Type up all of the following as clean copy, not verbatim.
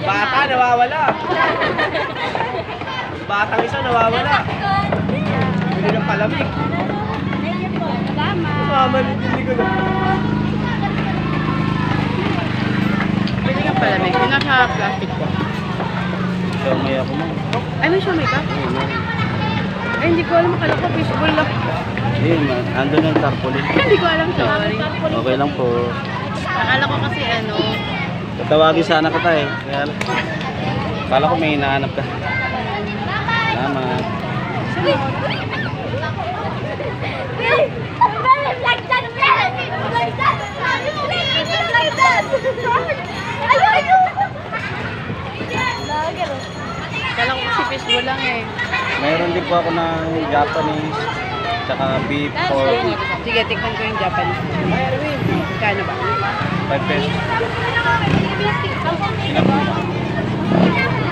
Bata, nawawala. Batang isa, nawawala. Hindi ng palamig. Mama, hindi ko na. Pwede nga palamig. Yung nasa plastic ko. Siomay ako mo. Ay, may siomay ka? Ay, hindi ko alam. Akala ko fishbowl lang. Hindi, andun yung tarpaulin. Hindi ko alam. Sorry. Okay lang po. Akala ko kasi ano. Tatawagin sana kita eh. Kaya, kala ko may hinahanap ka. Salamat. Akala ko kasi fishbowl lang eh. Mayroon din po ako ng Japanese, tsaka beef or Sige, tingnan ko yung Japanese. Kano ba? 5 pesos.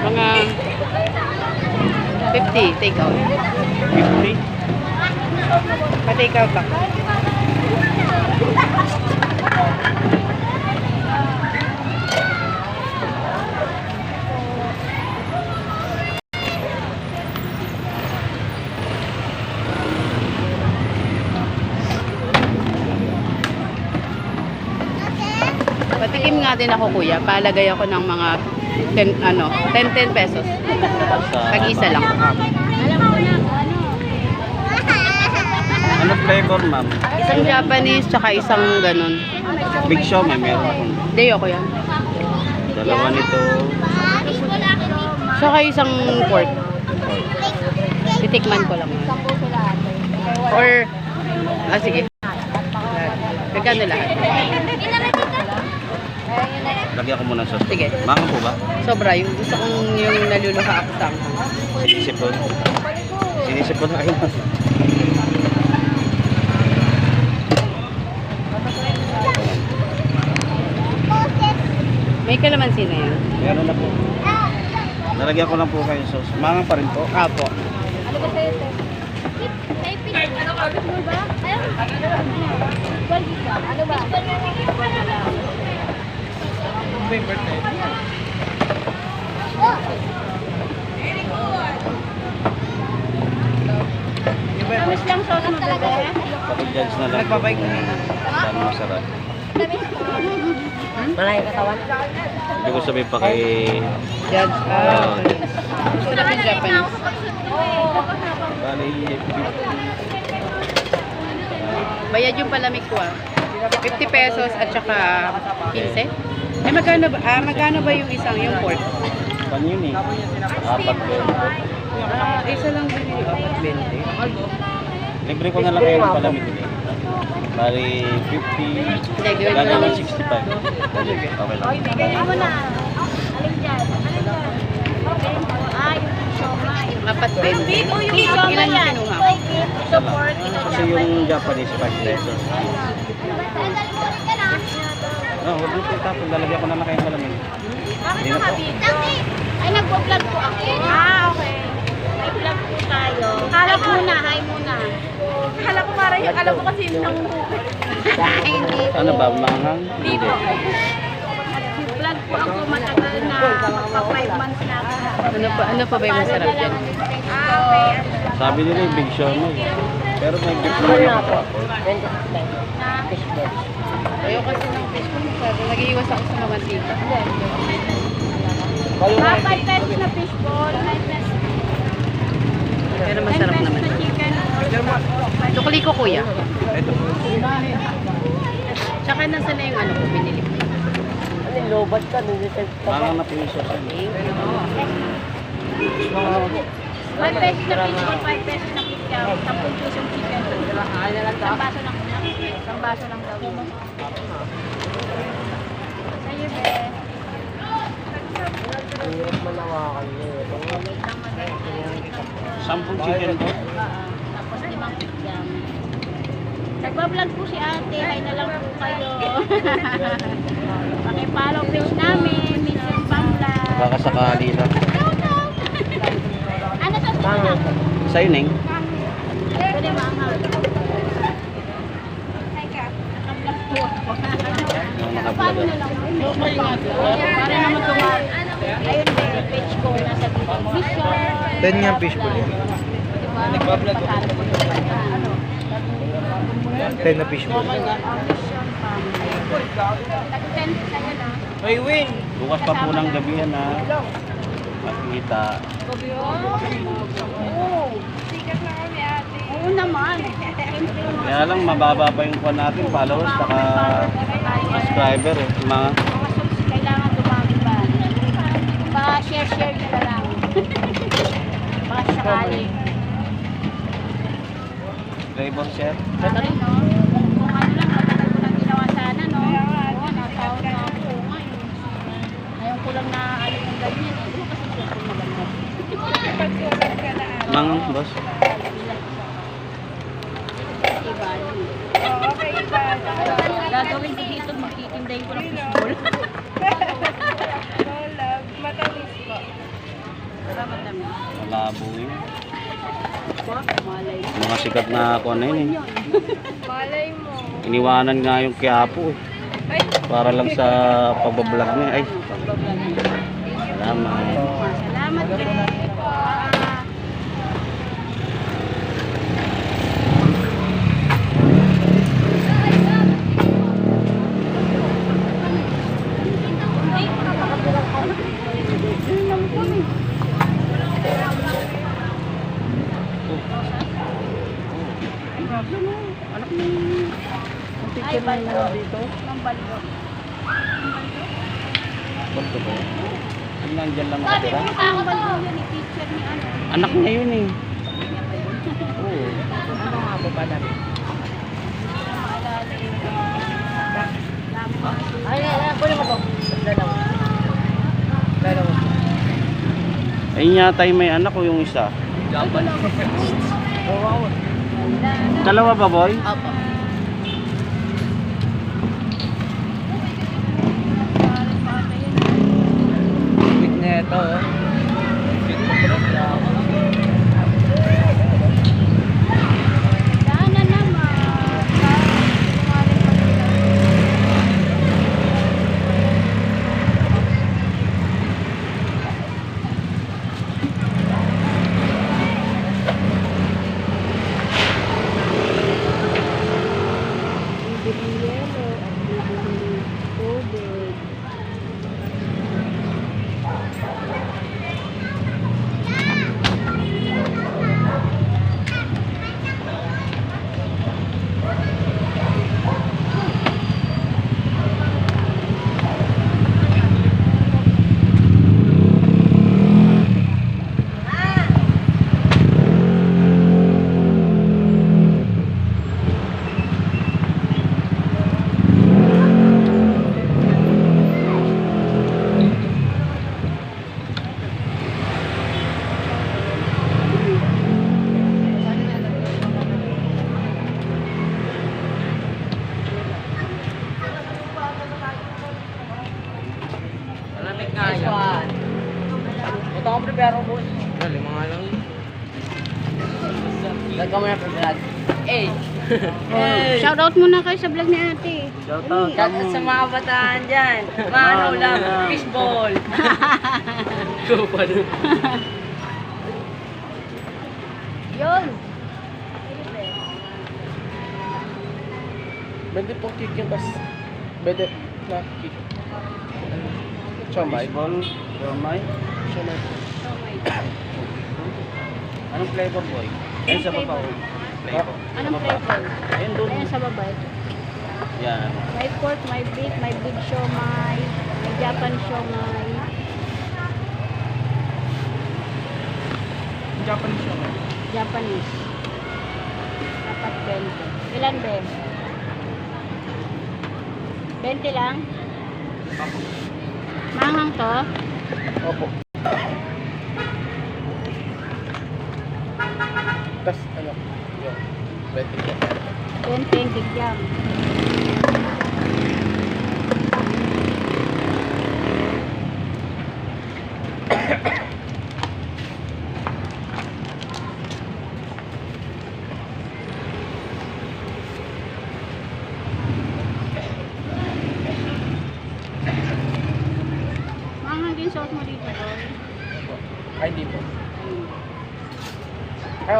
Mga 50 take out. 50? Pa-take out ako. Patikim nga din ako kuya. Palagay ako ng mga 10 pesos. Pag-isa lang. Ano flavor, ma'am? Isang Japanese tsaka isang ganun. Big Show, may meron akong Hindi ako yan. dalawa nito. Tsaka isang pork. Titikman ko lang. Or, sige. Magkano lahat? Lagyan ko muna sa Sige. Mango po ba? Sobra. Yung gusto kong yung naluluha ako sa angkang. Sinisipon. Sinisipon na kayo. May kalamansi na yan. Meron na po. Nalagyan ko lang po kayo sauce. Mangang pa rin po. Apo. Ano ba sa'yo, te? Ano ba? Ano ba? Tamis lang sauce mo, bebe. Paki-judge na lang. Nagbabay ko na. Saan masarap. Malay katawan? Hindi ko sabihin pa kay... Judge. Gusto lang yung Japanese. Bali, Bayad yung palamig ko 50 pesos at saka 15. Eh magkano ba yung isang yung pork? pan yun eh. Apat ko. Isa lang din yung 20. Libre ko na lang kayo ng palamig ulit. Bali, 50. Gano'n lang 65. Okay lang. Bigyan mo na. Alin dyan? Ay, siomay. Apat 20. Yung Ilan siomay yung yan. kinuha? Support. Kasi yung Japanese 5 pesos. No, huwag mo po tapos. Lalagyan ko na lang kayo ng palamig. Bakit nakabito? Ay, nagpo-vlog po ako. Okay. May vlog po tayo. Hi muna, hi muna. Akala ko parang yung alam ko kasi yung nanguhukit. Hindi po. Ano ba? Manghang? Hindi po. Vlog po ako matagal na. Magpa 5 months na ako. Ano pa ba yung masarap dyan? Okay. Sabi nila yung Big Show mo eh. Pero may beef naman ako. Ayaw kasi ng fish ko. Nag-iiwas ako sa mamantika. 5 pesos na fishball. 5 pesos. Pero masarap naman. na chicken. Sukli ko kuya. Ito po. Tsaka nasa na yung ano ko binili ko. Manghang na po yung sauce. 5 pesos na fishball, 5 pesos na kikiaw. 10 pisong chicken. Isang baso lang. Isang baso lang daw. Sa'yo, be. Sampung chicken po. Tapos 5 kikiam. Nagbablog po si ate. Hi na lang po kayo. Pakipollow page namin. Mission Pamvlog. Baka sakali lang. Ano sa susunod? Sa'yo, Neng. Pwede maanghang. Nakablog po ako. mga vlog. Para naman tumal. Ayun ba yung page ko nasa dito. Mission. 10 nga fishbowl yan. Diba? Nagbablog ko. Pagkano mo naman yan. 10 na fishbowl. Mission farm. Tag-10 sa'yo na. Hoy, Win! Bukas pa po ng gabi yan ha. Makikita. Oo. Sikat na kami ate. Oo naman. Kaya lang mababa pa yung kuha natin, followers, saka subscriber eh. Mga Mga subs, kailangan dumami ba? Baka share-share nyo na lang. Baka sakali. flavor share. Ay, no? Kung ano lang, matagal ko lang ginawa sana, no? Oo, nataon na ako. Ngayon ko lang na ano yung ganyan. Hindi mo kasi siya kung maganda. Mang, boss. Iba. Okay, iba. Gagawin ko dito, magtitindahin ko ng fishball. Matamis po. Matamis. Malabo yun. Malay. Mga sikat na kuha na yun eh. Malay mo. Iniwanan nga yung Quiapo eh. Para lang sa pagbablog niya. Ay, salamat. Salamat din. Anak mo yung picture na yun dito. Ba't ba? Yung nandyan lang nakatira. Ang baliw yun, i-picture ni ano. Anak niya yun eh. Oo. Ano nga ba ba namin? Ay, kunin mo to. Dalawa. Dalawa. Ayun yata yung may anak ko yung isa. Wow. Dalawa ba, boy? Apo. Big na ito. Sana naman. Nice one. Ito ang prepare mo. Dali, mga lang. Gagawin mo na vlog. Eh. Shoutout muna kayo sa vlog ni ate. Shout out. Shoutout sa mga bataan dyan. Mano lang, fishball. Yun. Pwede pong kick yung bas. Pwede na kick. Chomay. Baseball, Chomay. Chomay. Anong flavor, boy? Ayun sa baba. oh. Flavor. Anong flavor? Ayun doon. Ayan sa baba. Yan. May pork, may beef, may big siomay, may Japan siomay. Japanese chomay. Japanese. Dapat 20. Ilan, be? 20 lang? Manghang to? Opo. Tas ano? Yung 20 ka. 20 kikyam. Ay, hindi po. Hmm. Ay,